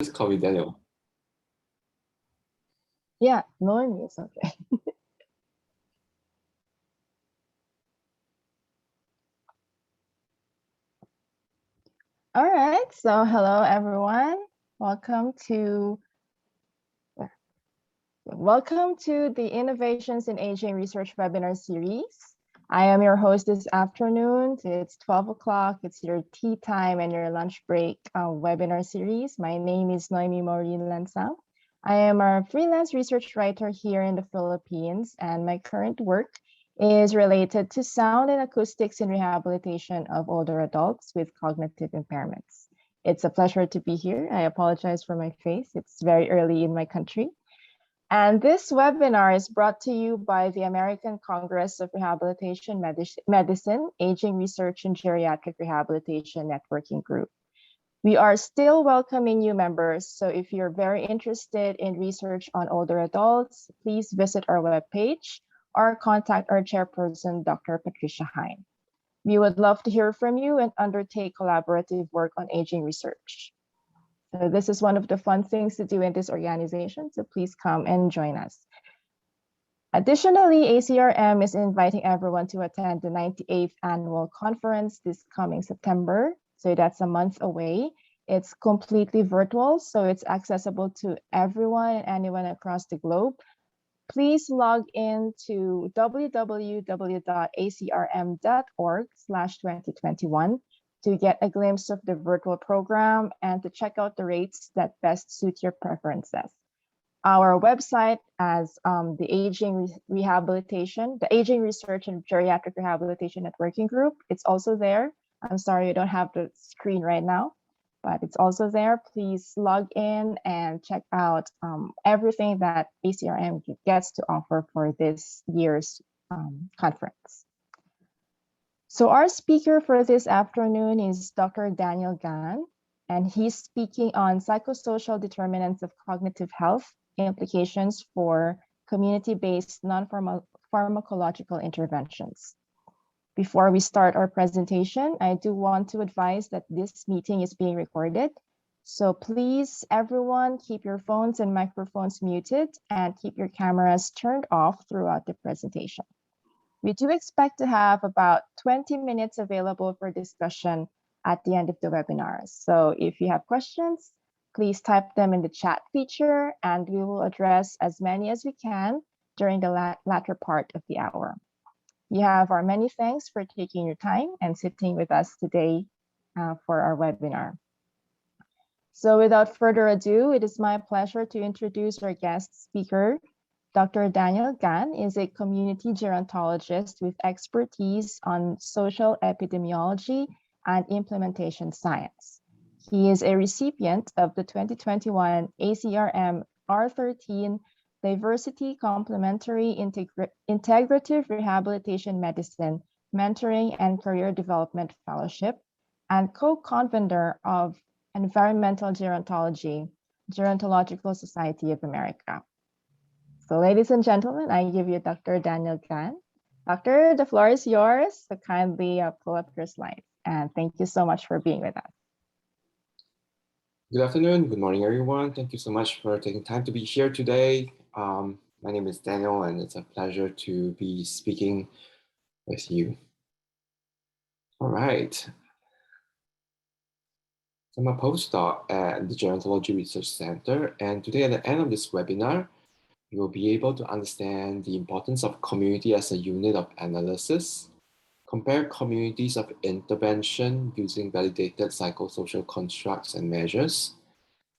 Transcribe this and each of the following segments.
Just call me Daniel. Yeah, knowing me is okay. All right, so hello everyone. Welcome to the Innovations in Aging Research webinar series. I am your host this afternoon. It's 12 o'clock. It's your tea time and your lunch break webinar series. My name is Noemi Maureen Lansang. I am a freelance research writer here in the Philippines, and my current work is related to sound and acoustics in rehabilitation of older adults with cognitive impairments. It's a pleasure to be here. I apologize for my face. It's very early in my country. And this webinar is brought to you by the American Congress of Rehabilitation Medicine, Aging Research and Geriatric Rehabilitation Networking Group. We are still welcoming new members, so if you're very interested in research on older adults, please visit our webpage or contact our chairperson, Dr. Patricia Hine. We would love to hear from you and undertake collaborative work on aging research. So this is one of the fun things to do in this organization, so please come and join us. Additionally, ACRM is inviting everyone to attend the 98th annual conference this coming September. So that's a month away. It's completely virtual, so it's accessible to everyone and anyone across the globe. Please log in to www.acrm.org/2021 to get a glimpse of the virtual program and to check out the rates that best suit your preferences. Our website as the Aging Research and Geriatric Rehabilitation Networking Group, it's also there. I'm sorry, you don't have the screen right now, but it's also there. Please log in and check out everything that ACRM gets to offer for this year's conference. So our speaker for this afternoon is Dr. Daniel Gan, and he's speaking on psychosocial determinants of cognitive health, implications for community-based non-pharmacological interventions. Before we start our presentation, I do want to advise that this meeting is being recorded. So please, everyone, keep your phones and microphones muted and keep your cameras turned off throughout the presentation. We do expect to have about 20 minutes available for discussion at the end of the webinar. So if you have questions, please type them in the chat feature and we will address as many as we can during the latter part of the hour. You have our many thanks for taking your time and sitting with us today for our webinar. So without further ado, it is my pleasure to introduce our guest speaker. Dr. Daniel Gan is a community gerontologist with expertise on social epidemiology and implementation science. He is a recipient of the 2021 ACRM R13 Diversity Complementary Integrative Rehabilitation Medicine Mentoring and Career Development Fellowship and co-convener of Environmental Gerontology, Gerontological Society of America. So ladies and gentlemen, I give you Dr. Daniel Gan. Doctor, the floor is yours. So kindly pull up your slides. And thank you so much for being with us. Good afternoon, good morning, everyone. Thank you so much for taking time to be here today. My name is Daniel, and it's a pleasure to be speaking with you. All right. So I'm a postdoc at the Gerontology Research Center, and today at the end of this webinar, you will be able to understand the importance of community as a unit of analysis, compare communities of intervention using validated psychosocial constructs and measures,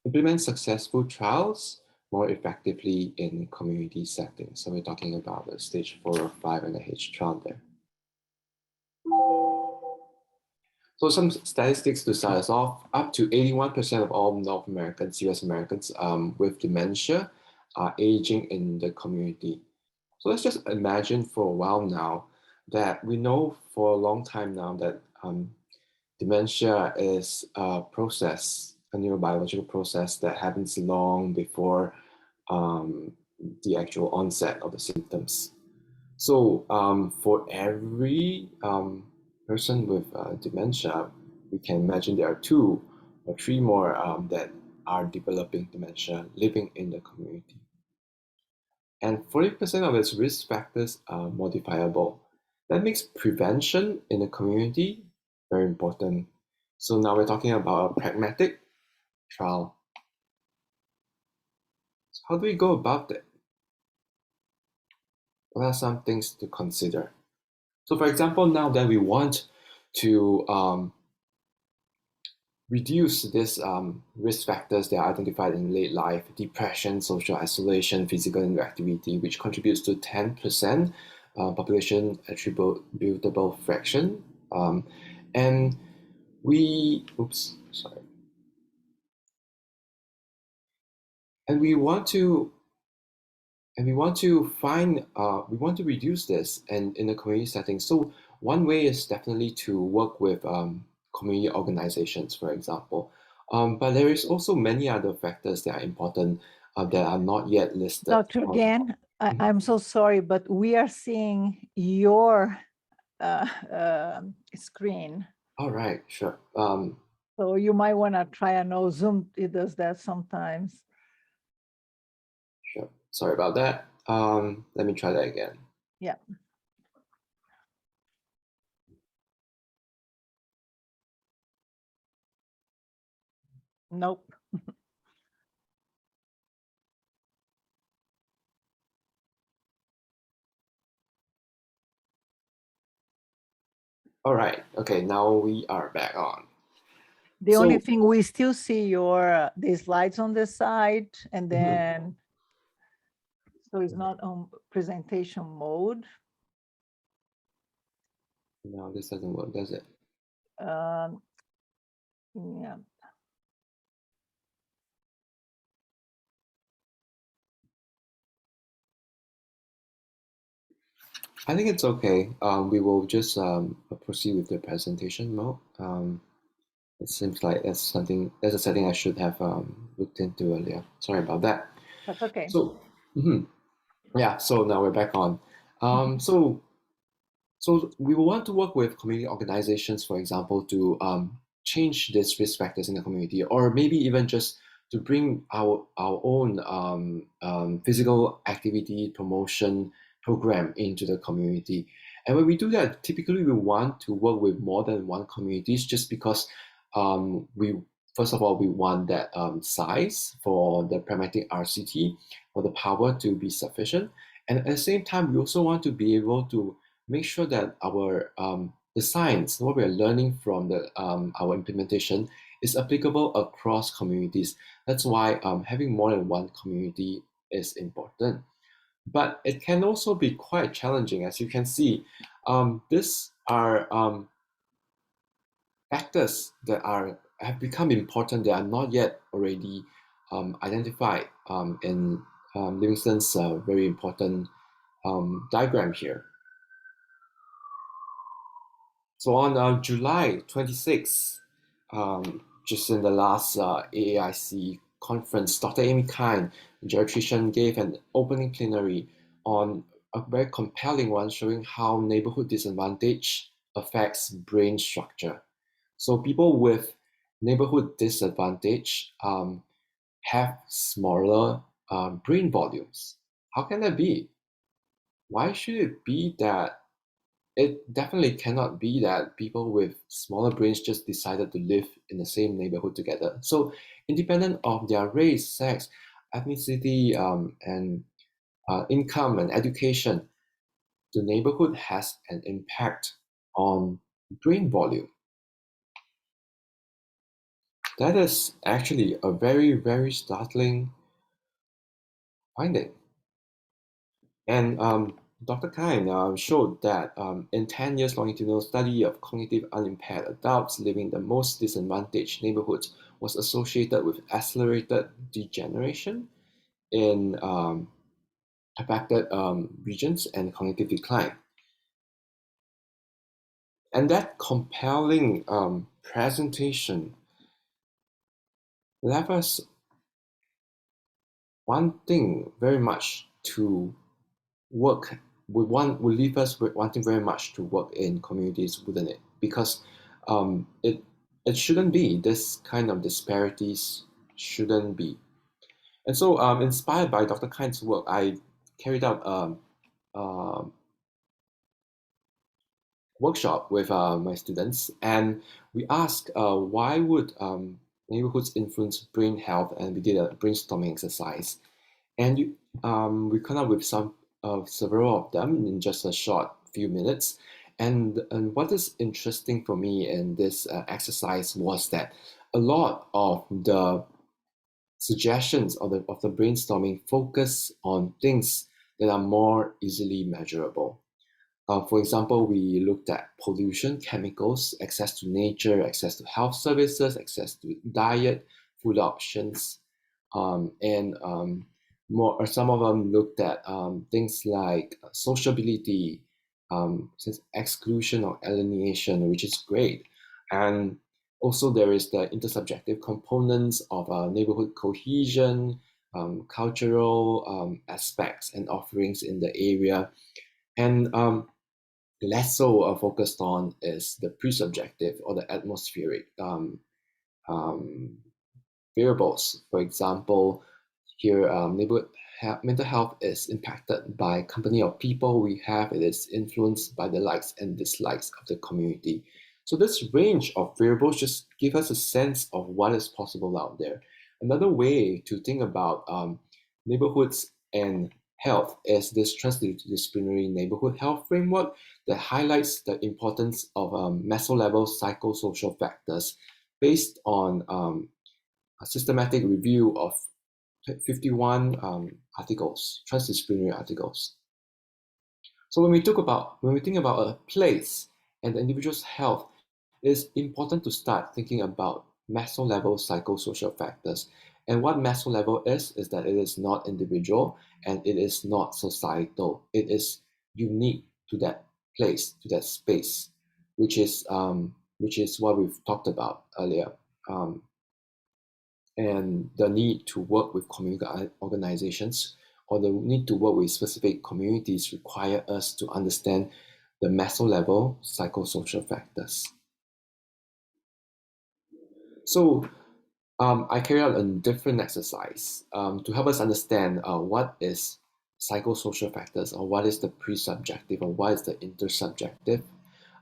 implement successful trials more effectively in community settings. So we're talking about the stage 4 or 5 NIH trial there. So some statistics to start us off, up to 81% of all North Americans, US Americans with dementia are aging in the community. So let's just imagine for a while now that we know for a long time now that dementia is a process, a neurobiological process that happens long before the actual onset of the symptoms. So for every person with dementia, we can imagine there are 2 or 3 more that are developing dementia living in the community. And 40% of its risk factors are modifiable. That makes prevention in the community very important. So now we're talking about a pragmatic trial. So how do we go about it? What are some things to consider? So for example, now that we want to reduce these risk factors that are identified in late life: depression, social isolation, physical inactivity, which contributes to 10% population attributable fraction. And we, and we want to we want to reduce this and in a community setting. So one way is definitely to work with community organizations, for example. But there is also many other factors that are important that are not yet listed. Dr. Gan, I'm so sorry, but we are seeing your screen. All right, sure. So you might want to try. I know Zoom, it does that sometimes. Sure. Sorry about that. Let me try that again. Yeah. Nope. All right. Okay, now we are back on. The only thing, we still see your the slides on the side, and then so it's not on presentation mode. No, this doesn't work, does it? Yeah. I think it's okay. We will just proceed with the presentation mode. It seems like that's a setting I should have looked into earlier. Sorry about that. That's okay. So, yeah, so now we're back on. So we will want to work with community organizations, for example, to change these risk factors in the community, or maybe even just to bring our own physical activity promotion program into the community. And when we do that, typically we want to work with more than one communities, just because first of all, we want that size for the pragmatic RCT, for the power to be sufficient. And at the same time, we also want to be able to make sure that our the science, what we're learning from our implementation, is applicable across communities. That's why having more than one community is important. But it can also be quite challenging, as you can see. These are factors that have become important that are not yet already identified in Livingston's very important diagram here. So on July 26th, just in the last AAIC conference, Dr. Amy Kine, geriatrician, gave an opening plenary on a very compelling one, showing how neighborhood disadvantage affects brain structure. So people with neighborhood disadvantage have smaller brain volumes. How can that be? Why should it be that? It definitely cannot be that people with smaller brains just decided to live in the same neighborhood together. So independent of their race, sex, ethnicity, and income and education, the neighborhood has an impact on brain volume. That is actually a very, very startling finding. And Dr. Kine showed that in 10 years longitudinal study of cognitive unimpaired adults living in the most disadvantaged neighborhoods was associated with accelerated degeneration in affected regions and cognitive decline. And that compelling presentation left us wanting very much to work would leave us wanting very much to work in communities, wouldn't it? Because it shouldn't be this kind of disparities shouldn't be. And so inspired by Dr. Kind's work, I carried out a workshop with my students, and we asked why would neighborhoods influence brain health, and we did a brainstorming exercise. And we come up with several of them in just a short few minutes. And what is interesting for me in this exercise was that a lot of the suggestions of the brainstorming focus on things that are more easily measurable. For example, we looked at pollution, chemicals, access to nature, access to health services, access to diet, food options, and some of them looked at things like sociability, exclusion or alienation, which is great. And also there is the intersubjective components of neighborhood cohesion, cultural aspects and offerings in the area. And less so focused on is the pre-subjective or the atmospheric variables. For example, here neighborhood mental health is impacted by company of people we have. It is influenced by the likes and dislikes of the community. So this range of variables just give us a sense of what is possible out there. Another way to think about neighborhoods and health is this transdisciplinary neighborhood health framework that highlights the importance of meso-level psychosocial factors based on a systematic review of 51 articles, transdisciplinary articles. So when we think about a place and the individual's health, it is important to start thinking about meso-level psychosocial factors. And what meso-level is that it is not individual and it is not societal. It is unique to that place, to that space, which is what we've talked about earlier. And the need to work with community organizations or the need to work with specific communities require us to understand the meso-level psychosocial factors. So I carry out a different exercise to help us understand what is psychosocial factors, or what is the pre-subjective, or what is the intersubjective.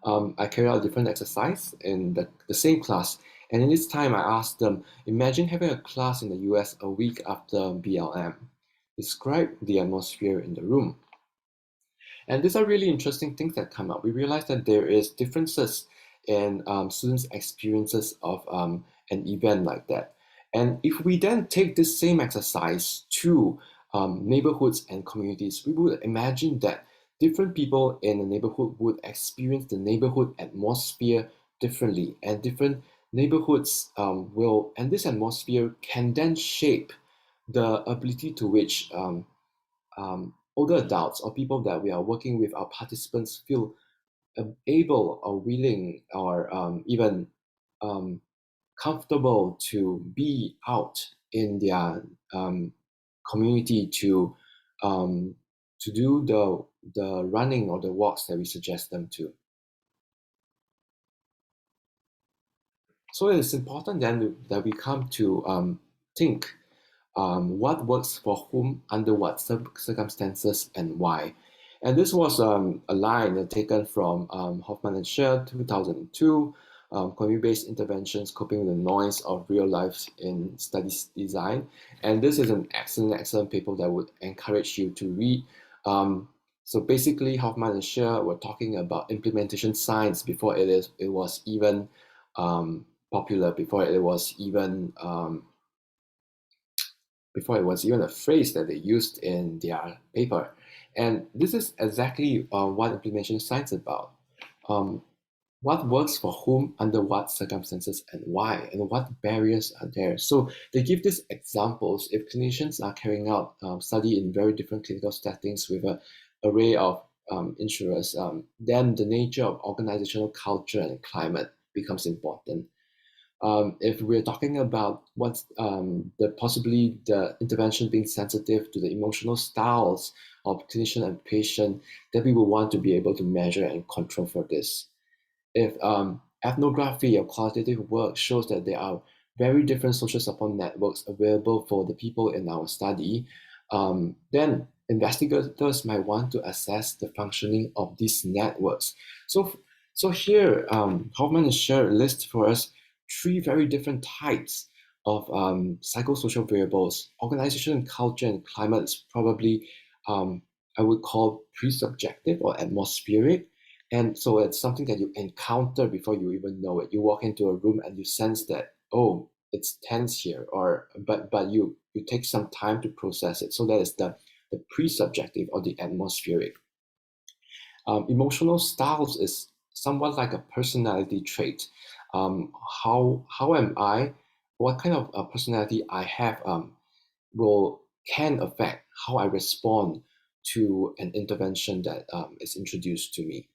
I carry out a different exercise in the same class, and in this time I asked them, imagine having a class in the US a week after BLM. Describe the atmosphere in the room. And these are really interesting things that come up. We realize that there is differences in students' experiences of an event like that. And if we then take this same exercise to neighborhoods and communities, we would imagine that different people in a neighborhood would experience the neighborhood atmosphere differently, and different neighborhoods and this atmosphere can then shape the ability to which older adults or people that we are working with, our participants, feel able or willing or even comfortable to be out in their community to do the running or the walks that we suggest them to. So it is important then that we come to think what works for whom, under what circumstances, and why. And this was a line taken from Hoffman and Scher, 2002, community-based interventions coping with the noise of real life in studies design. And this is an excellent paper that I would encourage you to read. So basically, Hoffman and Scher were talking about implementation science before it was even popular, before it was even a phrase that they used in their paper. And this is exactly what implementation science is about. What works for whom, under what circumstances, and why, and what barriers are there. So they give these examples. If clinicians are carrying out study in very different clinical settings with an array of insurers, then the nature of organizational culture and climate becomes important. If we're talking about what's possibly the intervention being sensitive to the emotional styles of clinician and patient, then we will want to be able to measure and control for this. If ethnography or qualitative work shows that there are very different social support networks available for the people in our study, then investigators might want to assess the functioning of these networks. So here, Hoffman has shared a list for us 3 very different types of psychosocial variables. Organization, culture, and climate is probably I would call pre-subjective or atmospheric. And so it's something that you encounter before you even know it. You walk into a room and you sense that, oh, it's tense here, or but you take some time to process it. So that is the pre-subjective or the atmospheric. Emotional styles is somewhat like a personality trait. How am I? What kind of personality I have can affect how I respond to an intervention that is introduced to me.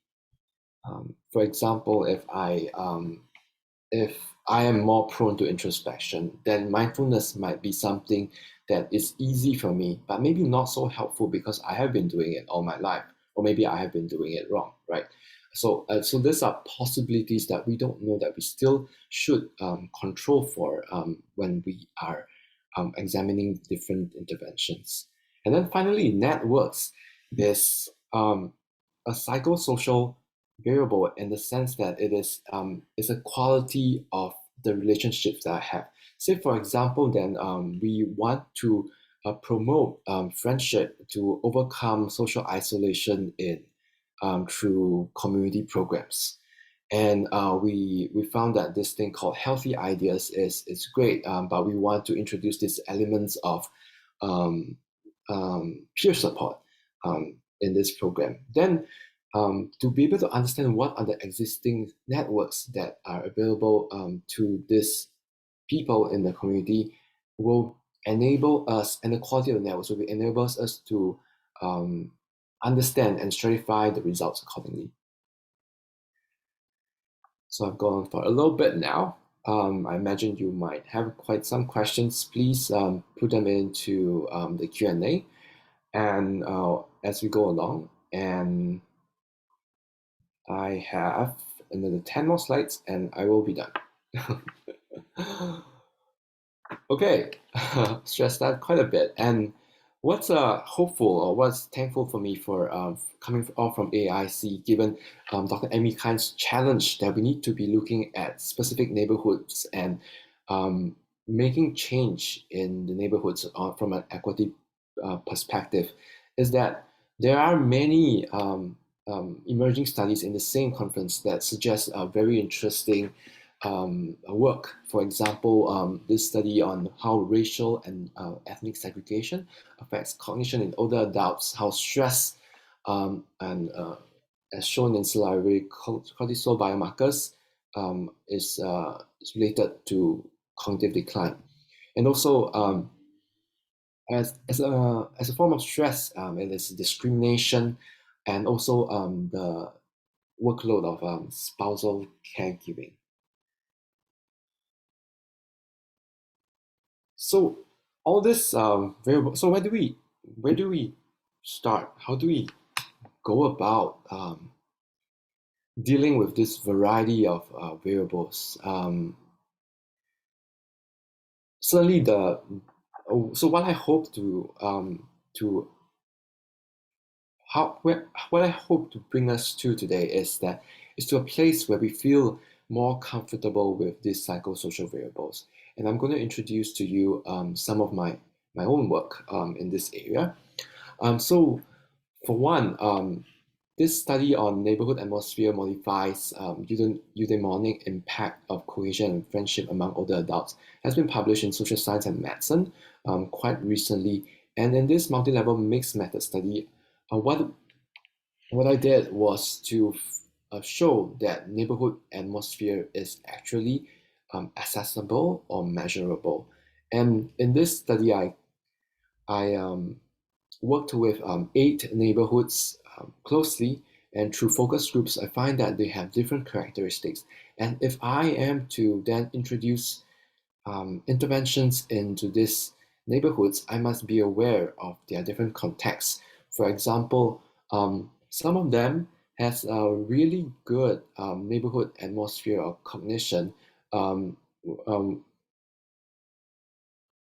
For example, if I am more prone to introspection, then mindfulness might be something that is easy for me, but maybe not so helpful because I have been doing it all my life, or maybe I have been doing it wrong, right? So these are possibilities that we don't know that we still should control for when we are examining different interventions. And then finally, networks. There's a psychosocial variable in the sense that it is a quality of the relationships that I have. Say, for example, then we want to promote friendship to overcome social isolation through community programs. And we found that this thing called healthy ideas is great, but we want to introduce these elements of peer support in this program. Then to be able to understand what are the existing networks that are available to these people in the community will enable us, and the quality of the networks will enable us to understand and stratify the results accordingly. So I've gone on for a little bit now. I imagine you might have quite some questions. Please put them into the Q&A, and as we go along, and I have another 10 more slides and I will be done. Okay, stressed out quite a bit. And what's hopeful or what's thankful for me for coming off from AIC, given Dr. Amy Khan's challenge that we need to be looking at specific neighborhoods and making change in the neighborhoods from an equity perspective, is that there are many emerging studies in the same conference that suggest a very interesting work. For example, this study on how racial and ethnic segregation affects cognition in older adults, how stress and as shown in salivary cortisol biomarkers is related to cognitive decline. And also as a form of stress, it is discrimination and also the workload of spousal caregiving. So all this variable. So where do we start? How do we go about dealing with this variety of variables? Certainly, so what I hope what I hope to bring us to today is to a place where we feel more comfortable with these psychosocial variables. And I'm going to introduce to you some of my own work in this area. So for one, this study on neighborhood atmosphere modifies eudaimonic impact of cohesion and friendship among older adults has been published in Social Science and Medicine quite recently. And in this multi-level mixed method study, what I did was to show that neighborhood atmosphere is actually accessible or measurable. And in this study, I worked with 8 neighborhoods closely, and through focus groups, I find that they have different characteristics. And if I am to then introduce interventions into these neighborhoods, I must be aware of their different contexts. For example, some of them has a really good neighborhood atmosphere or cognition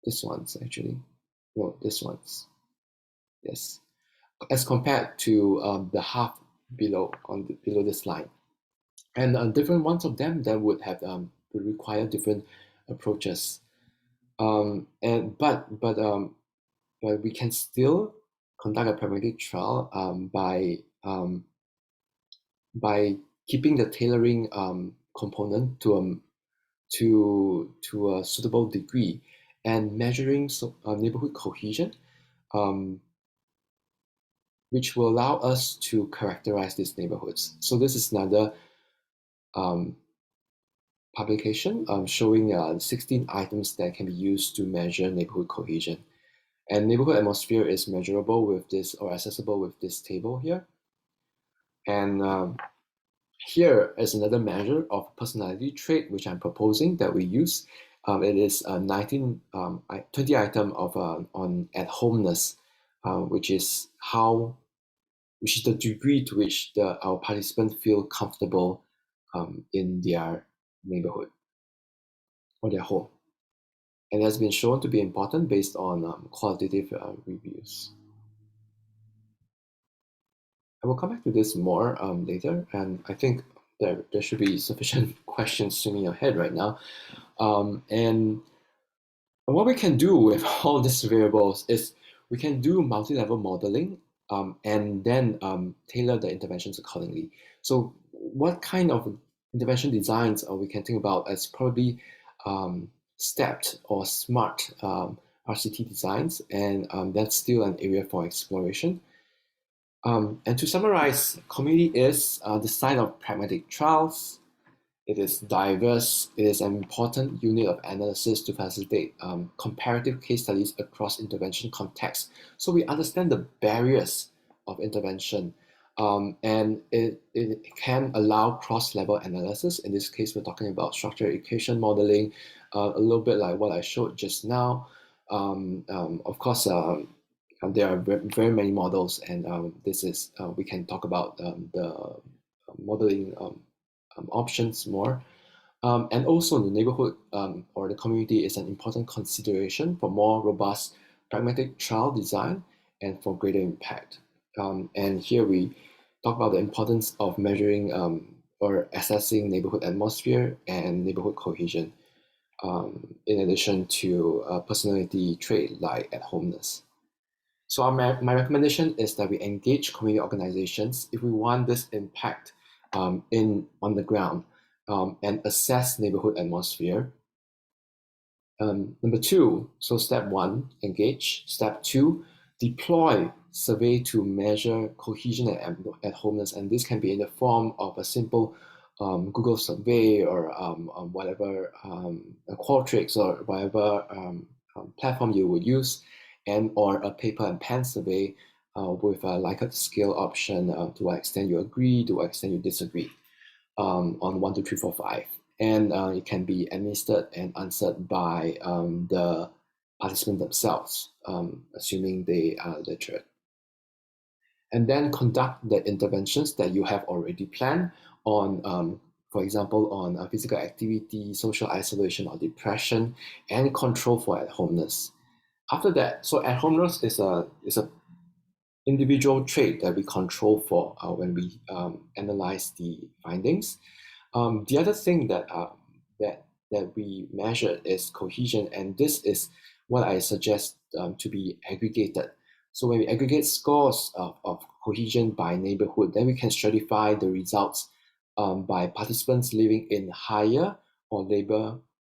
this one's actually, no, this one's, yes, as compared to the half below below this line. And different ones of them that would have would require different approaches. But we can still conduct a pragmatic trial by keeping the tailoring component to a suitable degree and measuring neighborhood cohesion, which will allow us to characterize these neighborhoods. So this is another publication showing 16 items that can be used to measure neighborhood cohesion. And neighborhood atmosphere is measurable with this, or accessible with this table here. And here is another measure of personality trait, which I'm proposing that we use. It is a 20 item of on at homeness, which is the degree to which our participants feel comfortable in their neighborhood or their home. And it has been shown to be important based on qualitative reviews. I will come back to this more later, and I think there should be sufficient questions swimming in your head right now. And what we can do with all these variables is we can do multi-level modeling and then tailor the interventions accordingly. So what kind of intervention designs we can think about as probably stepped or smart RCT designs, and that's still an area for exploration. And to summarize, community is the site of pragmatic trials. It is diverse. It is an important unit of analysis to facilitate comparative case studies across intervention contexts. So we understand the barriers of intervention, and it can allow cross-level analysis. In this case, we're talking about structural education modeling, a little bit like what I showed just now. Of course, there are very many models, and this is we can talk about the modeling options more. And also the neighborhood or the community is an important consideration for more robust pragmatic trial design and for greater impact. And here we talk about the importance of measuring or assessing neighborhood atmosphere and neighborhood cohesion, in addition to personality trait like at homeness. So my recommendation is that we engage community organizations if we want this impact on the ground, and assess neighborhood atmosphere. Number two, so step one, engage. Step two, deploy survey to measure cohesion at homeness, and this can be in the form of a simple Google survey or whatever, Qualtrics or whatever platform you would use, and or a paper and pen survey with a Likert scale option, to what extent you agree, to what extent you disagree, on 1, 2, 3, 4, 5. And it can be administered and answered by the participants themselves, assuming they are literate. And then conduct the interventions that you have already planned on, for example, on physical activity, social isolation or depression, and control for at-homeness. After that, so at-homeness is a individual trait that we control for when we analyze the findings. The other thing that we measure is cohesion, and this is what I suggest to be aggregated. So when we aggregate scores of cohesion by neighborhood, then we can stratify the results by participants living in higher or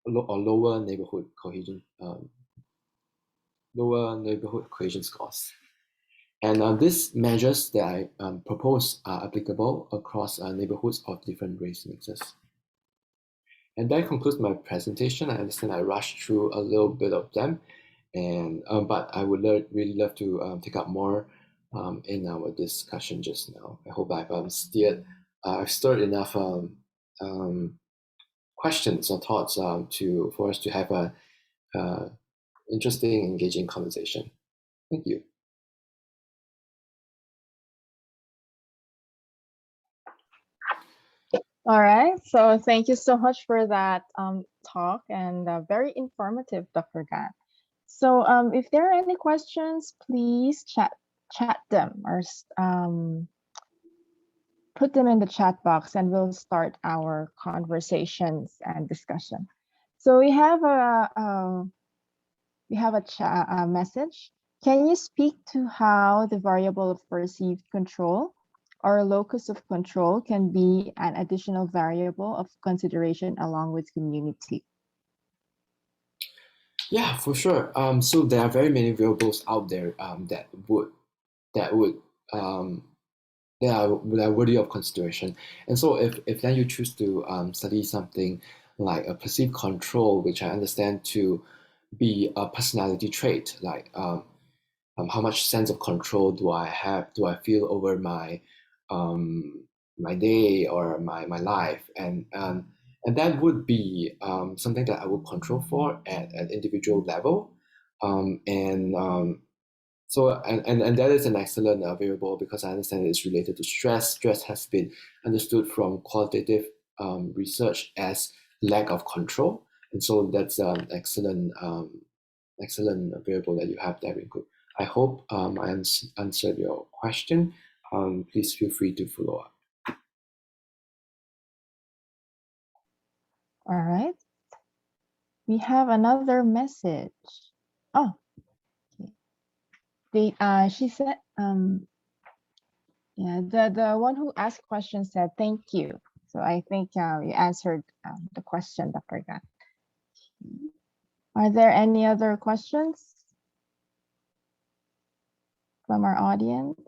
lower neighborhood cohesion scores. And these measures that I propose are applicable across neighborhoods of different race mixes. And that concludes my presentation. I understand I rushed through a little bit of them, and but I would really love to take up more in our discussion just now. I hope I've stirred enough questions or thoughts for us to have a interesting, engaging conversation. Thank you. All right, so thank you so much for that talk, and very informative, Dr. Gan. So if there are any questions, please chat them or put them in the chat box, and we'll start our conversations and discussion. So we have a message. Can you speak to how the variable of perceived control or locus of control can be an additional variable of consideration along with community? Yeah, for sure. So there are very many variables out there that are worthy of consideration. And so if then you choose to study something like a perceived control, which I understand to be a personality trait, like how much sense of control do I feel over my my day or my life, and that would be something that I would control for at an individual level, and that is an excellent variable, because I understand it's related to stress. Stress has been understood from qualitative research as lack of control, and so that's an excellent variable that you have there, Rinku. I hope I answered your question. Please feel free to follow up. All right. We have another message. Oh, okay. She said, yeah, the one who asked question said thank you. So I think you answered the question, Dr. Gan. Are there any other questions from our audience?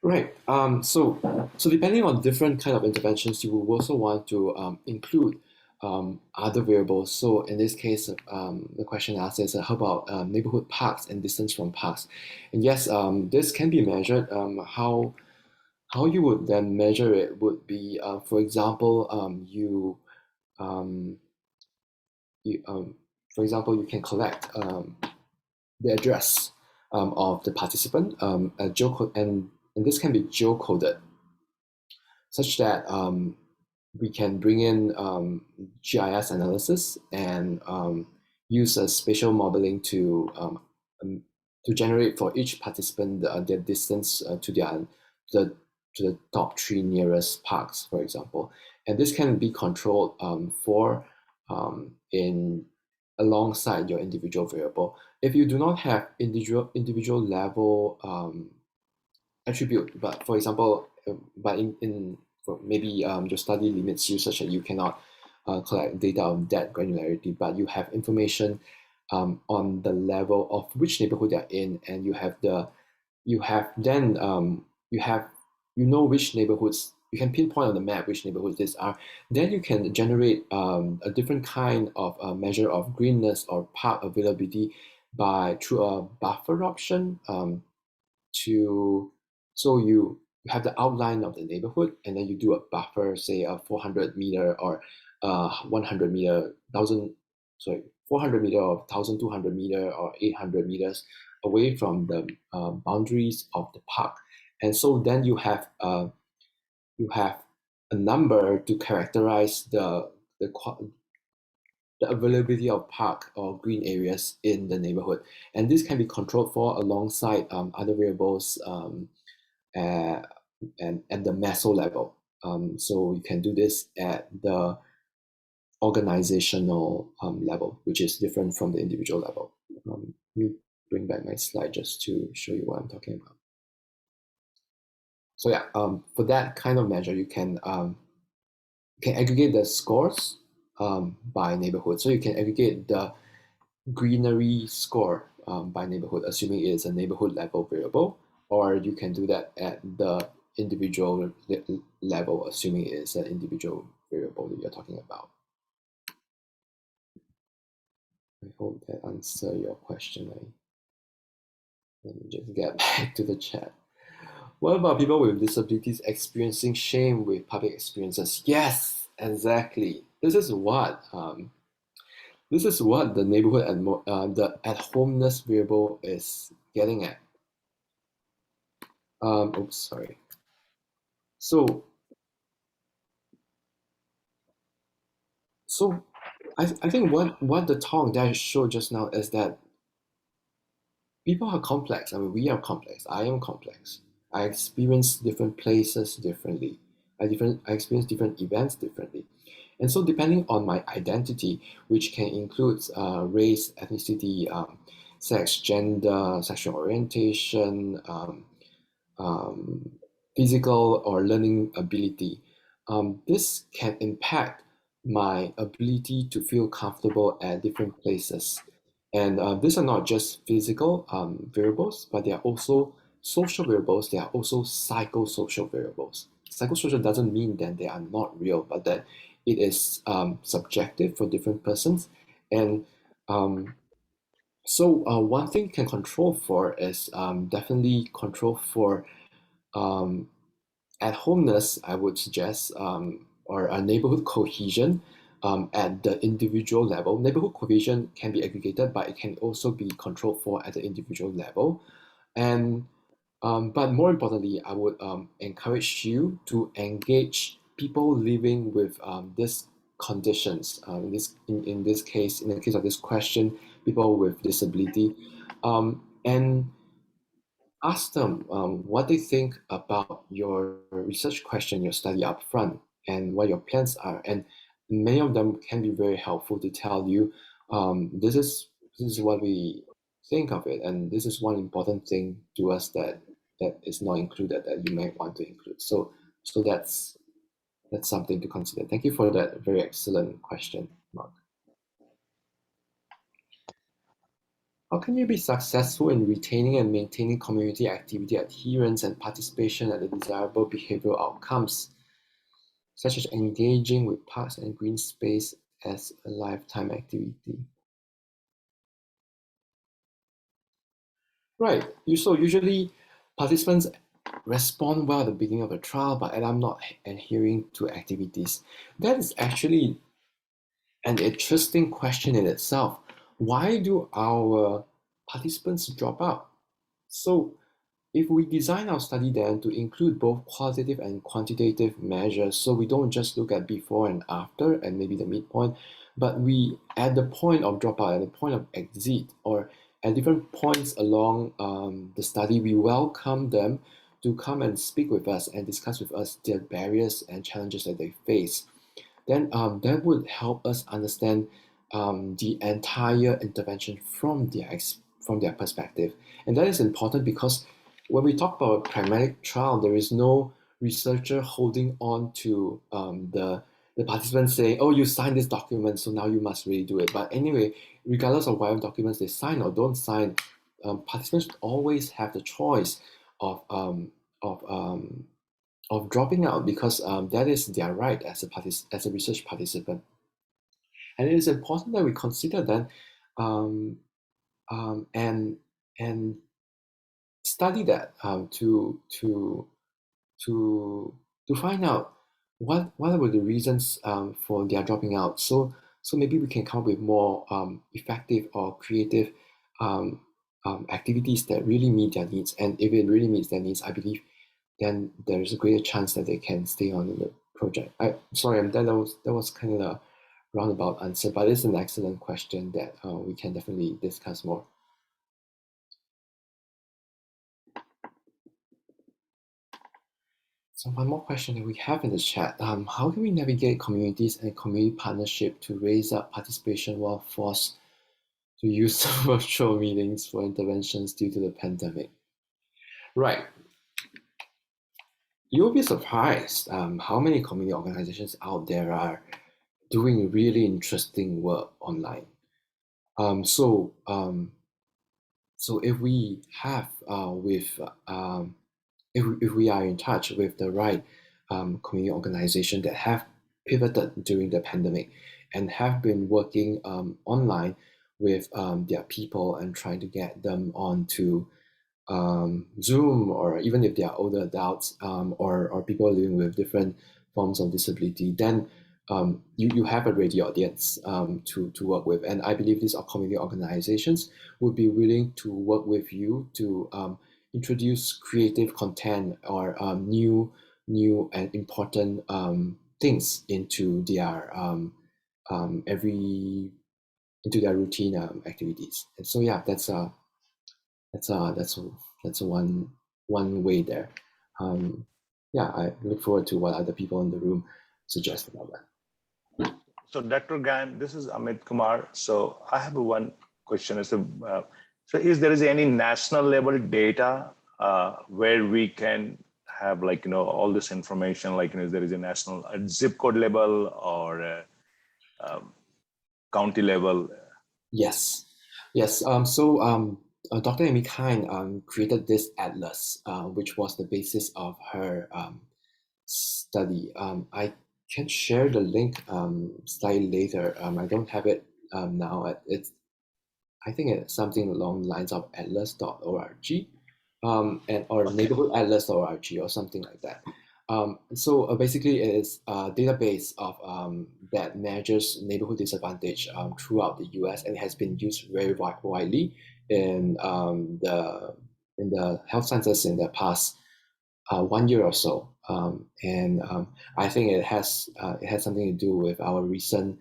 Right. So depending on different kind of interventions, you will also want to include other variables. So in this case, the question asked is, how about neighborhood parks and distance from parks? And yes, this can be measured. How you would then measure it would be, for example, for example, you can collect the address of the participant, and this can be geocoded, such that we can bring in GIS analysis and use a spatial modeling to generate for each participant their distance to the top 3 nearest parks, for example. And this can be controlled in alongside your individual variable. If you do not have individual level attribute, but for example, maybe your study limits you such that you cannot collect data of that granularity, but you have information on the level of which neighborhood they're in, and you know which neighborhoods, you can pinpoint on the map which neighborhoods these are. Then you can generate a different kind of measure of greenness or park availability through a buffer option. So you have the outline of the neighborhood, and then you do a buffer, say a 400 meter or 100 meter, 400 meter or 1,200 meter or 800 meters away from the boundaries of the park. And so then you have a number to characterize the availability of park or green areas in the neighborhood. And this can be controlled for alongside other variables and at the meso level. So you can do this at the organizational level, which is different from the individual level. Let me bring back my slide just to show you what I'm talking about. So yeah, for that kind of measure, you can aggregate the scores by neighborhood. So you can aggregate the greenery score by neighborhood, assuming it is a neighborhood level variable, or you can do that at the individual level, assuming it is an individual variable that you're talking about. I hope that answers your question. Let me just get back to the chat. What about people with disabilities experiencing shame with public experiences? Yes, exactly. This is what the neighborhood and the at-homeness variable is getting at. Oops, sorry. So I think what the talk that showed just now is that people are complex. I mean, we are complex. I am complex. I experience different places differently. I experience different events differently. And so depending on my identity, which can include race, ethnicity, sex, gender, sexual orientation, um, physical or learning ability, this can impact my ability to feel comfortable at different places. And these are not just physical variables, but they are also social variables. They are also psychosocial variables. Psychosocial doesn't mean that they are not real, but that it is subjective for different persons. And um, so one thing you can control for is definitely control for um, at homeness, I would suggest, or a neighborhood cohesion at the individual level. Neighborhood cohesion can be aggregated, but it can also be controlled for at the individual level. And but more importantly, I would encourage you to engage people living with these conditions. In this case, in the case of this question, people with disability, and ask them what they think about your research question, your study up front, and what your plans are. And many of them can be very helpful to tell you, this is what we think of it, and this is one important thing to us that is not included that you might want to include. So that's something to consider. Thank you for that very excellent question, Mark. How can you be successful in retaining and maintaining community activity adherence and participation at the desirable behavioral outcomes, such as engaging with parks and green space as a lifetime activity? Right. So usually participants respond well at the beginning of a trial, but I'm not adhering to activities. That is actually an interesting question in itself. Why do our participants drop out? So if we design our study then to include both qualitative and quantitative measures, so we don't just look at before and after and maybe the midpoint, but we at the point of dropout, at the point of exit, or at different points along the study, we welcome them to come and speak with us and discuss with us their barriers and challenges that they face. Then that would help us understand the entire intervention from their perspective. And that is important because when we talk about a pragmatic trial, there is no researcher holding on to the participants saying, oh, you signed this document, so now you must really do it. But anyway, regardless of whatever documents they sign or don't sign, participants always have the choice of um, of um, of dropping out because that is their right as as a research participant. And it is important that we consider that um, and study that to to find out what were the reasons for their dropping out. So maybe we can come up with more effective or creative um, activities that really meet their needs. And if it really meets their needs, I believe then there's a greater chance that they can stay on in the project. Sorry, that was kind of a roundabout answer, but it's an excellent question that we can definitely discuss more. So one more question that we have in the chat. How can we navigate communities and community partnership to raise up participation while forced to use virtual meetings for interventions due to the pandemic? Right. You'll be surprised how many community organizations out there are doing really interesting work online. So if we have if we are in touch with the right community organization that have pivoted during the pandemic and have been working online with their people and trying to get them onto Zoom, or even if they are older adults or people living with different forms of disability, then you have a ready audience to work with. And I believe these community organizations would be willing to work with you to introduce creative content or new and important things into into their routine activities. And so yeah, that's one way there. Yeah, I look forward to what other people in the room suggest about that. So Dr. Gan, this is Amit Kumar. So I have one question. So is there any national level data where we can have all this information, if there is a national zip code level or county level? Yes. Dr. Amy Kine created this atlas, which was the basis of her study. I can share the link slightly later. I don't have it now. I think it's something along the lines of atlas.org or neighborhoodatlas.org or something like that. Basically, it is a database of that measures neighborhood disadvantage throughout the U.S. and it has been used very widely in the health sciences in the past 1 year or so. I think it has something to do with our recent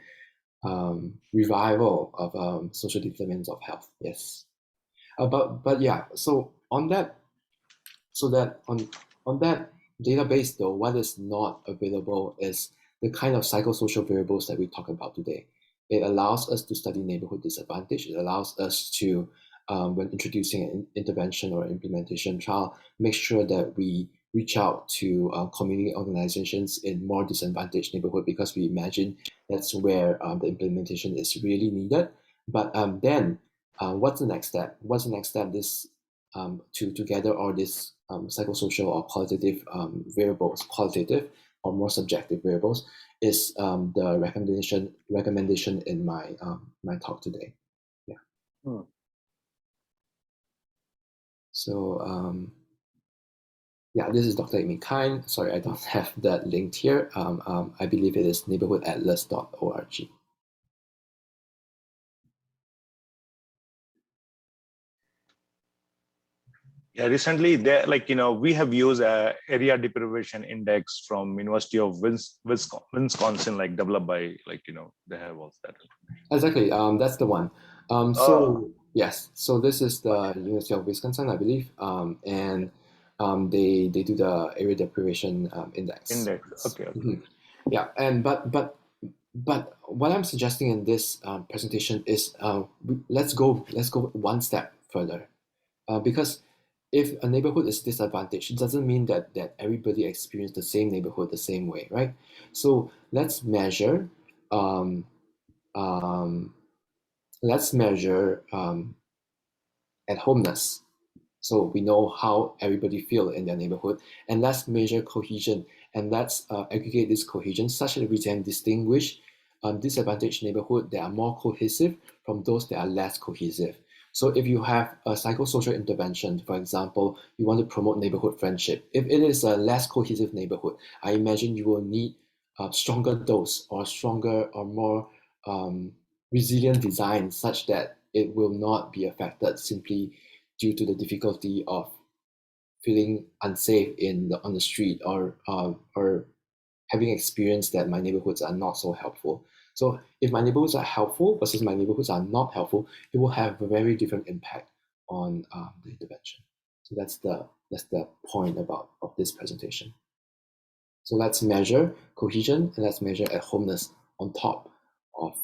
revival of social determinants of health. Yes, but yeah. So on that database, though, what is not available is the kind of psychosocial variables that we talk about today. It allows us to study neighborhood disadvantage. It allows us to, when introducing an intervention or implementation trial, make sure that we reach out to community organizations in more disadvantaged neighborhood because we imagine that's where the implementation is really needed. But then, what's the next step? What's the next step? This to gather all these psychosocial or qualitative variables, qualitative or more subjective variables, is the recommendation in my my talk today. Yeah. So yeah, this is Dr. Amy Kine. Sorry, I don't have that linked here. I believe it is neighborhoodatlas.org. Yeah, recently there, we have used a area deprivation index from University of Wisconsin, developed by, they have all that. Exactly, that's the one. Yes, so this is the University of Wisconsin, I believe, and they do the area deprivation index. Okay. Mm-hmm. Yeah, and but what I'm suggesting in this presentation is let's go one step further, because if a neighborhood is disadvantaged, it doesn't mean that everybody experiences the same neighborhood the same way, right? So let's measure at homeness. So we know how everybody feel in their neighborhood, and let's measure cohesion, and let's aggregate this cohesion such that we can distinguish disadvantaged neighborhood that are more cohesive from those that are less cohesive. So if you have a psychosocial intervention, for example, you want to promote neighborhood friendship. If it is a less cohesive neighborhood, I imagine you will need a stronger dose or stronger or more resilient design such that it will not be affected simply due to the difficulty of feeling unsafe on the street or having experienced that my neighborhoods are not so helpful. So if my neighborhoods are helpful versus my neighborhoods are not helpful, it will have a very different impact on the intervention. So that's the point of this presentation. So let's measure cohesion and let's measure at homeness on top of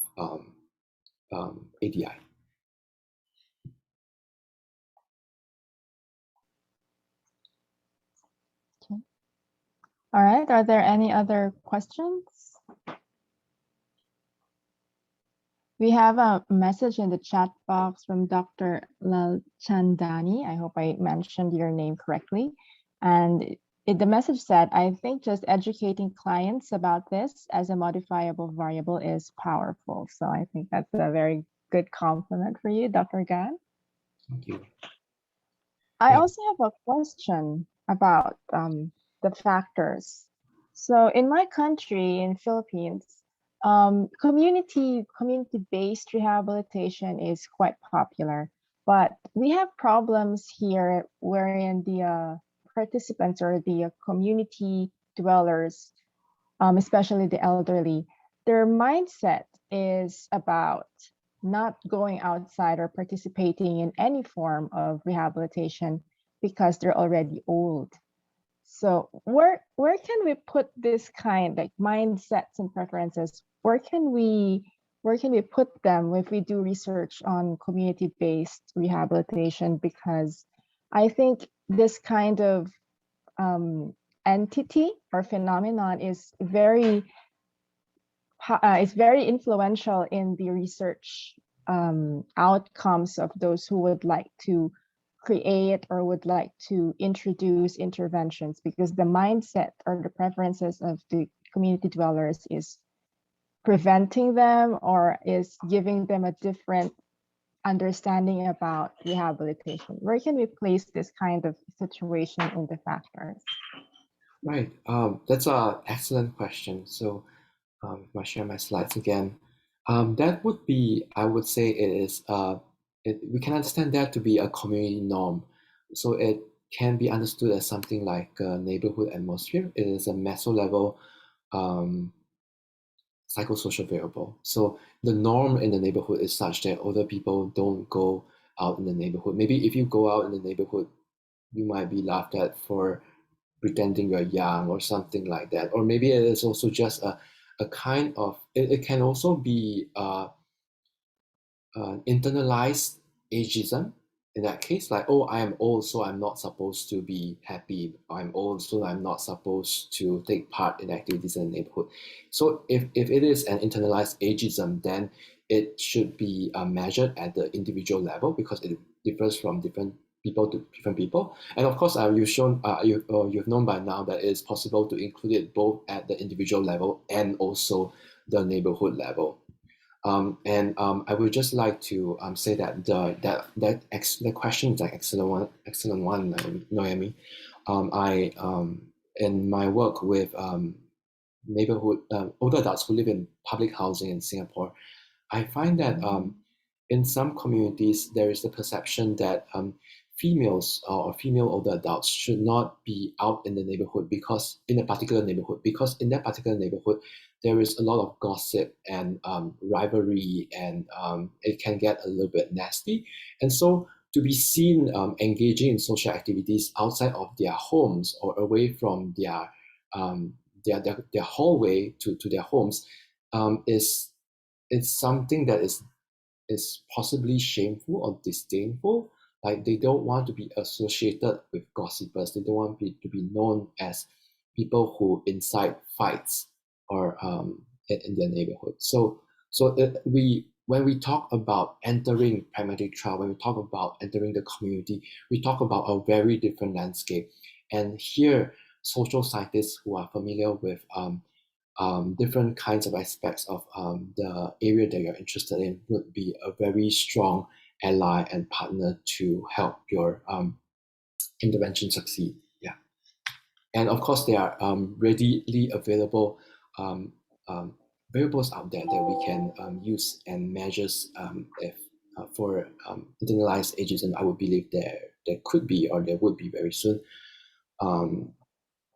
ADI. Okay. All right, are there any other questions? We have a message in the chat box from Dr. Lalchandani. I hope I mentioned your name correctly. And the message said, I think just educating clients about this as a modifiable variable is powerful. So I think that's a very good compliment for you, Dr. Gan. Thank you. I also have a question about the factors. So in my country, in Philippines, community-based rehabilitation is quite popular, but we have problems here wherein the participants or the community dwellers, especially the elderly, their mindset is about not going outside or participating in any form of rehabilitation because they're already old. So where can we put this kind like mindsets and preferences? Where can we put them if we do research on community-based rehabilitation? Because I think this kind of entity or phenomenon is very influential in the research outcomes of those who would like to create or would like to introduce interventions, because the mindset or the preferences of the community dwellers is preventing them or is giving them a different understanding about rehabilitation. Where can we place this kind of situation in the factors? Right. That's an excellent question. So if I share my slides again, that would be, I would say it is, we can understand that to be a community norm. So it can be understood as something like a neighborhood atmosphere. It is a meso level psychosocial variable. So the norm in the neighborhood is such that older people don't go out in the neighborhood. Maybe if you go out in the neighborhood, you might be laughed at for pretending you're young or something like that. Or maybe it is also just a kind of, it can also be internalized ageism in that case, like, oh, I am old, so I'm not supposed to be happy. I'm old, so I'm not supposed to take part in activities in the neighborhood. So if it is an internalized ageism, then it should be measured at the individual level because it differs from different people to different people. And of course, you've known by now that it is possible to include it both at the individual level and also the neighborhood level. I would just like to say that the question is an excellent one, Noemi. In my work with neighborhood older adults who live in public housing in Singapore, I find that in some communities there is the perception that females or female older adults should not be out in the neighborhood because in that particular neighborhood there is a lot of gossip and rivalry, and it can get a little bit nasty. And so to be seen engaging in social activities outside of their homes or away from their hallway to their homes is something that is possibly shameful or disdainful. Like they don't want to be associated with gossipers. They don't want to be known as people who incite fights or in their neighborhood. So when we talk about entering pragmatic trial, when we talk about entering the community, we talk about a very different landscape. And here, social scientists who are familiar with different kinds of aspects of the area that you're interested in would be a very strong ally and partner to help your intervention succeed. Yeah, and of course there are readily available variables out there that we can use and measures if for internalized ageism. I would believe there could be or there would be very soon,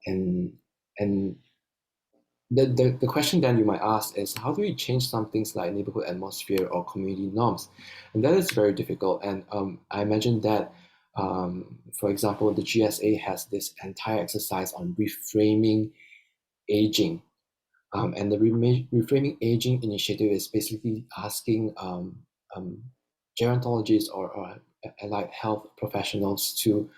and the question then you might ask is, how do we change some things like neighborhood atmosphere or community norms? And that is very difficult. And I imagine that, for example, the GSA has this entire exercise on reframing aging. And the reframing aging initiative is basically asking gerontologists or allied health professionals to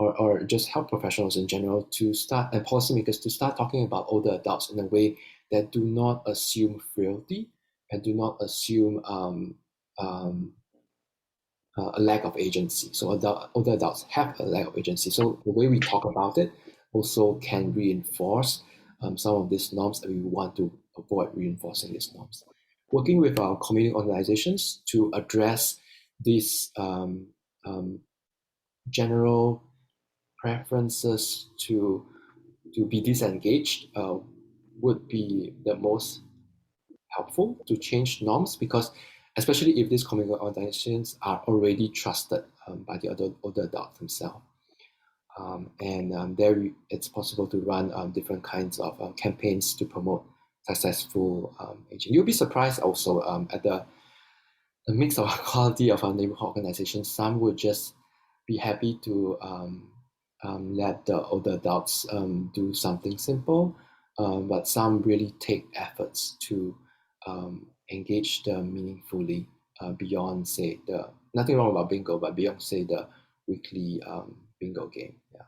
or just health professionals in general to start, and policymakers to start talking about older adults in a way that do not assume frailty and do not assume a lack of agency. So older adults have a lack of agency. So the way we talk about it also can reinforce some of these norms, and we want to avoid reinforcing these norms. Working with our community organizations to address these general preferences to be disengaged would be the most helpful to change norms, because especially if these community organizations are already trusted by the older adults themselves. There it's possible to run different kinds of campaigns to promote successful aging. You'll be surprised also at the mix of quality of our neighborhood organizations. Some would just be happy to let the older adults do something simple, but some really take efforts to engage them meaningfully beyond, say, nothing wrong about bingo, but beyond, say, the weekly bingo game. Yeah.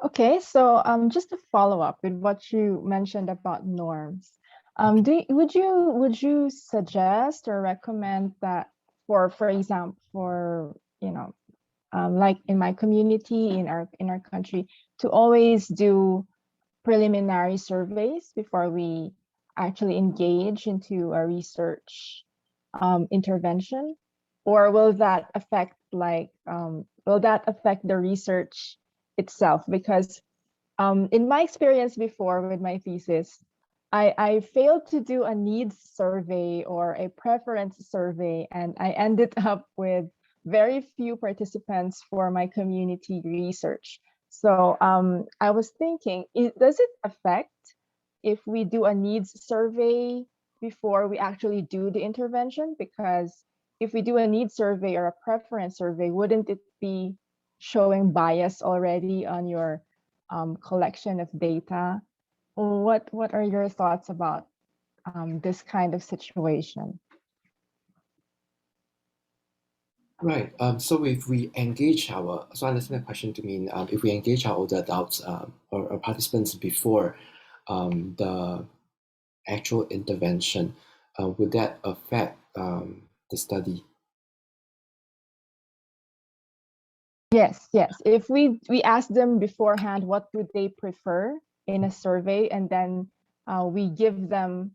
Okay, so just to follow up with what you mentioned about norms, would you suggest or recommend that for example, for like in my community, in our country, to always do preliminary surveys before we actually engage into a research intervention, or will that affect the research itself? Because in my experience before with my thesis, I failed to do a needs survey or a preference survey, and I ended up with very few participants for my community research. So I was thinking, does it affect if we do a needs survey before we actually do the intervention? Because if we do a needs survey or a preference survey, wouldn't it be showing bias already on your collection of data? What are your thoughts about this kind of situation? Right. So if we engage so I understand the question to mean if we engage our older adults or participants before the actual intervention, would that affect the study? Yes. If we ask them beforehand what would they prefer in a survey, and then we give them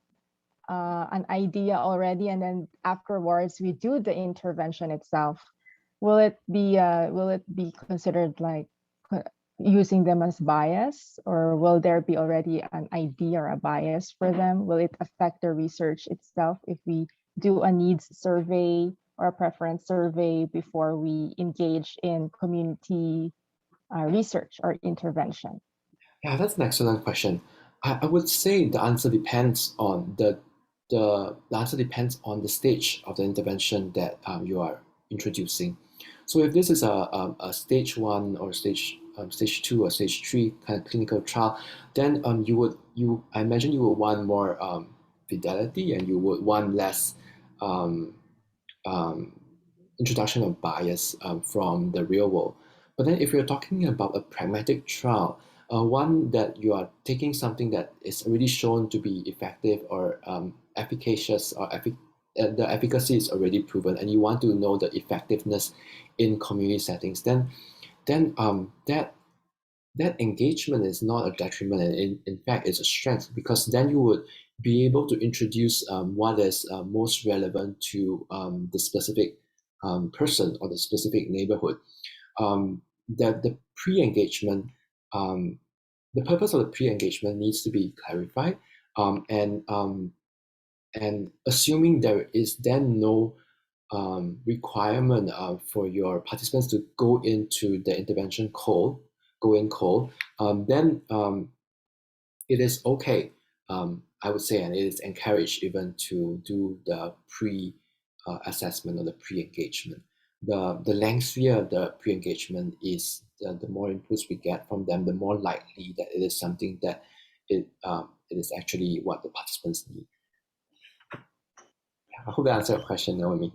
an idea already, and then afterwards we do the intervention itself, will it be considered like using them as bias, or will there be already an idea or a bias for them? Will it affect the research itself if we do a needs survey or a preference survey before we engage in community research or intervention? Yeah, that's an excellent question. I would say the answer depends on the answer depends on the stage of the intervention that you are introducing. So if this is a stage 1 or stage 2 or stage 3 kind of clinical trial, then I imagine you would want more fidelity, and you would want less um, um, introduction of bias from the real world. But then if you're talking about a pragmatic trial, one that you are taking something that is already shown to be effective or efficacious, or the efficacy is already proven, and you want to know the effectiveness in community settings, then that engagement is not a detriment, and in fact it's a strength, because then you would be able to introduce what is most relevant to the specific person or the specific neighborhood. The pre-engagement, the purpose of the pre-engagement needs to be clarified, and assuming there is then no requirement for your participants to go into the intervention cold, then it is okay, I would say, and it is encouraged even to do the pre-assessment or the pre-engagement. The lengthier the pre-engagement is, the more inputs we get from them, the more likely that it is something that it is actually what the participants need. I hope that answered your question, Naomi.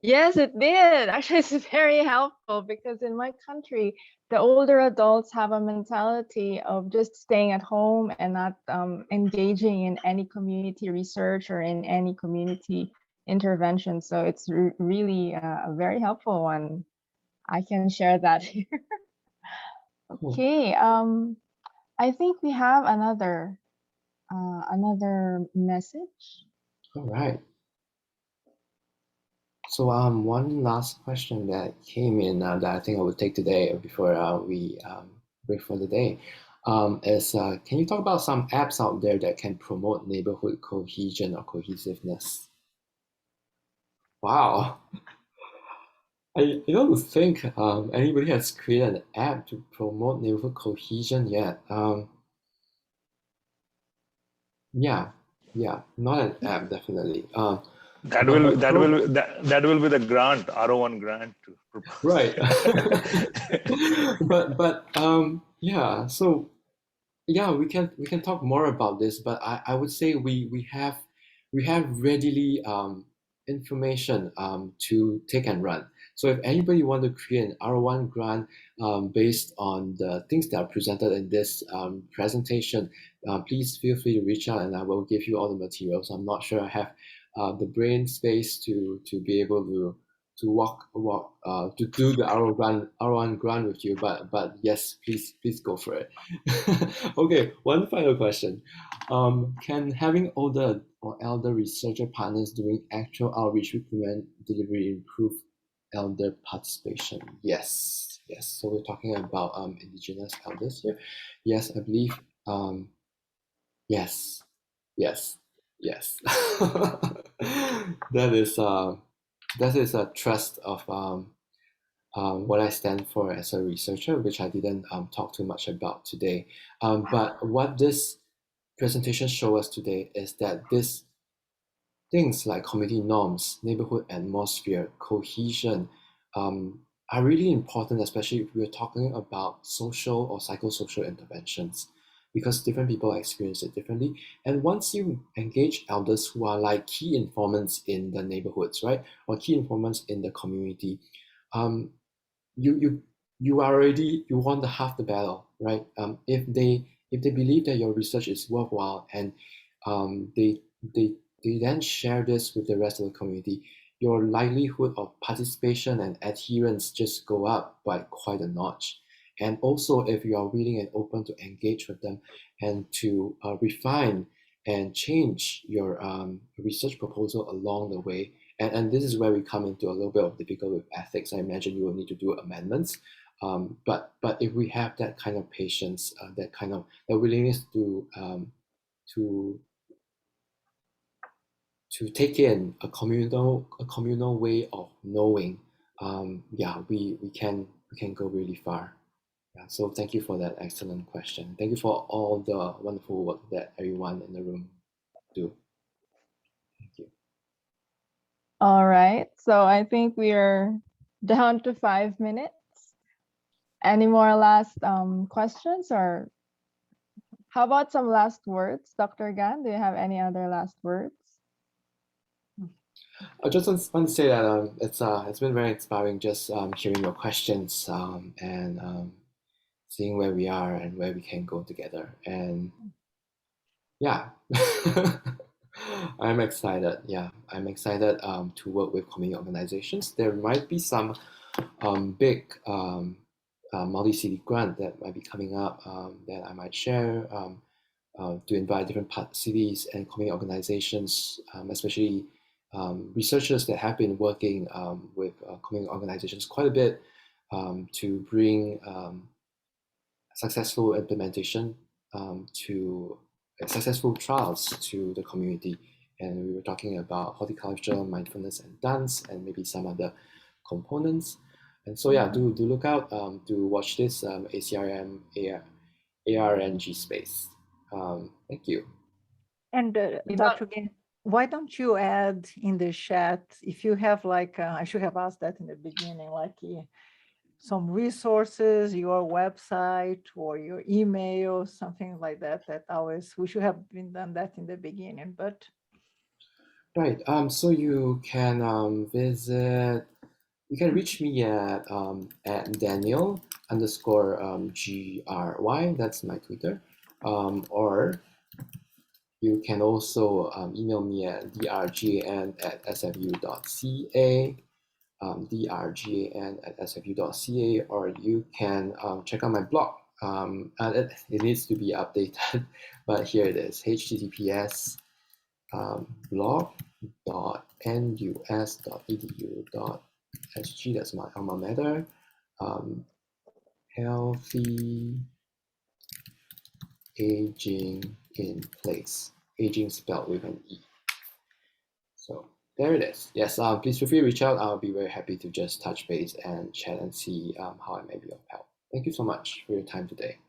Yes, it did. Actually, it's very helpful, because in my country, the older adults have a mentality of just staying at home and not engaging in any community research or in any community intervention. So it's really a very helpful one. I can share that here. Okay. I think we have another message. All right. So one last question that came in that I think I would take today before we break for the day is, can you talk about some apps out there that can promote neighborhood cohesion or cohesiveness? Wow. I don't think anybody has created an app to promote neighborhood cohesion yet. Yeah, not an app, definitely. That But will a that pro- will that will be the grant, R01 grant to propose. right. but yeah. So yeah, we can talk more about this, but I would say we have readily information to take and run. So if anybody want to create an R1 grant based on the things that are presented in this presentation, please feel free to reach out and I will give you all the materials. I'm not sure I have the brain space to be able to to do the R1 grant with you, but yes, please go for it. Okay, one final question. Can having older or elder researcher partners doing actual outreach recruitment delivery improve elder participation? Yes. So we're talking about indigenous elders here. Yes, I believe. Yes. That is a trust of what I stand for as a researcher, which I didn't talk too much about today. But what this presentation shows us today is that these things like community norms, neighborhood atmosphere, cohesion are really important, especially if we're talking about social or psychosocial interventions, because different people experience it differently. And once you engage elders who are like key informants in the neighborhoods, right, or key informants in the community, um, you are already you won the half the battle, right? If they believe that your research is worthwhile and they they they then share this with the rest of the community, your likelihood of participation and adherence just go up by quite a notch. And also, if you are willing and open to engage with them and to refine and change your research proposal along the way, and this is where we come into a little bit of difficult with ethics. I imagine you will need to do amendments. But if we have that kind of patience, that kind of the willingness to to take in a communal way of knowing, yeah, we can go really far. Yeah, so thank you for that excellent question. Thank you for all the wonderful work that everyone in the room do. Thank you. All right, so I think we are down to 5 minutes. Any more last questions, or how about some last words? Dr. Gan, do you have any other last words? I just want to say that it's been very inspiring just hearing your questions and seeing where we are and where we can go together. And yeah, I'm excited. Yeah, I'm excited to work with community organizations. There might be some big multi-city grant that might be coming up that I might share to invite different cities and community organizations, especially researchers that have been working with community organizations quite a bit to bring successful implementation to successful trials to the community. And we were talking about horticulture, mindfulness, and dance, and maybe some other components. And so yeah, do look out to watch this ACRM ARNG space. Thank you. And Dr. Gan, why don't you add in the chat, if you have like, I should have asked that in the beginning, like some resources, your website or your email, something like that, that always, we should have been done that in the beginning, but. Right, so you can visit, you can reach me at Daniel _GRY, that's my Twitter, or you can also email me at drgan@sfu.ca, drgan@sfu.ca, or you can check out my blog. It needs to be updated, but here it is, https blog.nus.edu.sg, that's my alma mater. Healthy aging in place. Aging spelled with an E. So there it is. Yes, please feel free to reach out. I'll be very happy to just touch base and chat and see how I may be of help. Thank you so much for your time today.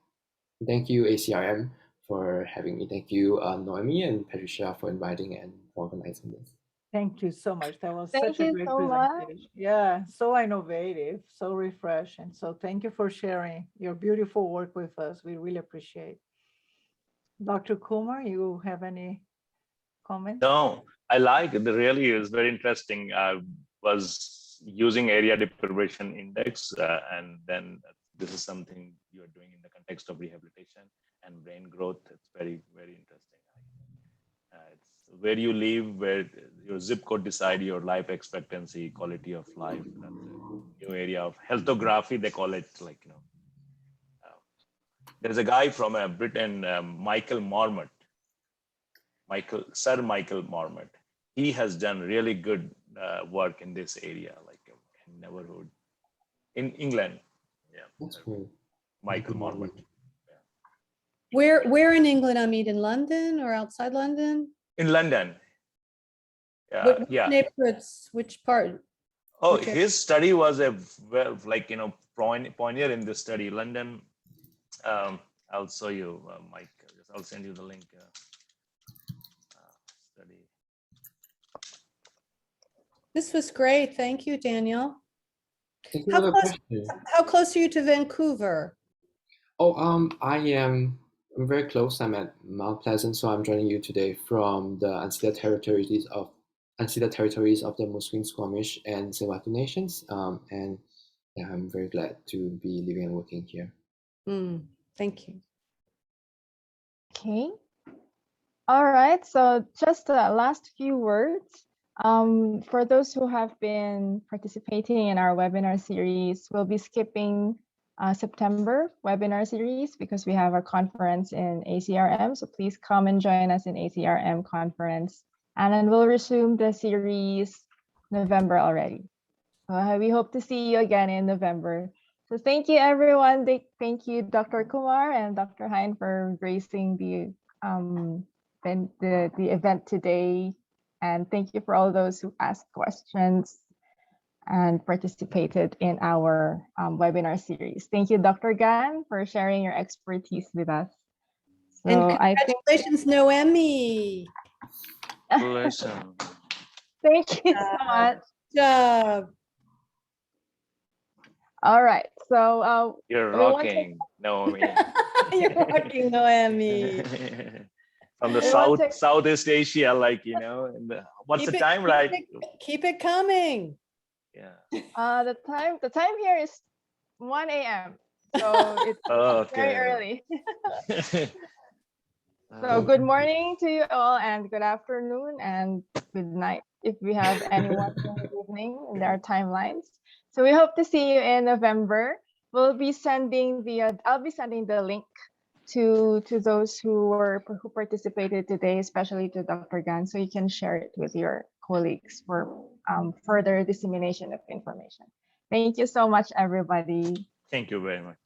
Thank you, ACRM, for having me. Thank you, Noemi and Patricia, for inviting and organizing this. Thank you so much. That was Thank such a you great so much. presentation. Yeah, so innovative, so refreshing. So thank you for sharing your beautiful work with us. We really appreciate. Dr. Kumar, you have any comments? No, I like it. It really is very interesting. I was using area deprivation index, and then this is something you are doing in the context of rehabilitation and brain growth. It's very, very interesting. It's where you live, where your zip code decide your life expectancy, quality of life. That's a new area of healthography. They call it, like, you know. There's a guy from Britain, Michael Marmot. Sir Michael Marmot. He has done really good work in this area, like in neighborhood in England. Yeah, That's cool. Michael Marmot. Where in England, Amit? In London or outside London? In London. What Yeah. neighborhoods? Which part? Oh, Okay. his study was like, you know, pioneer in this study. London. I'll show you, Mike. I'll send you the link. Study. This was great. Thank you, Daniel. Thank you How for the close, question. how close are you to Vancouver? Oh, I'm very close. I'm at Mount Pleasant, so I'm joining you today from the unceded territories of the Musqueam, Squamish, and Tsleil-Waututh nations. And yeah, I'm very glad to be living and working here. Thank you. Okay. All right. So just the last few words. For those who have been participating in our webinar series, we'll be skipping September webinar series because we have our conference in ACRM. So please come and join us in ACRM conference. And then we'll resume the series November already. We hope to see you again in November. So thank you, everyone. Thank you, Dr. Kumar and Dr. Hein, for gracing the event today. And thank you for all those who asked questions and participated in our webinar series. Thank you, Dr. Gan, for sharing your expertise with us. So And congratulations, Noemi. Listen. Thank you so much. Good job. All right. So You're we want to- rocking, Naomi. You're rocking, Noemi. From the We want to- Southeast Asia, like, you know, what's the time, right? Keep it coming. Yeah. The time here is 1 a.m. So it's very early. So good morning to you all, and good afternoon, and good night if we have anyone in the evening in their timelines. So we hope to see you in November. I'll be sending the link to those who participated today, especially to Dr. Gan, so you can share it with your colleagues for further dissemination of information. Thank you so much, everybody. Thank you very much.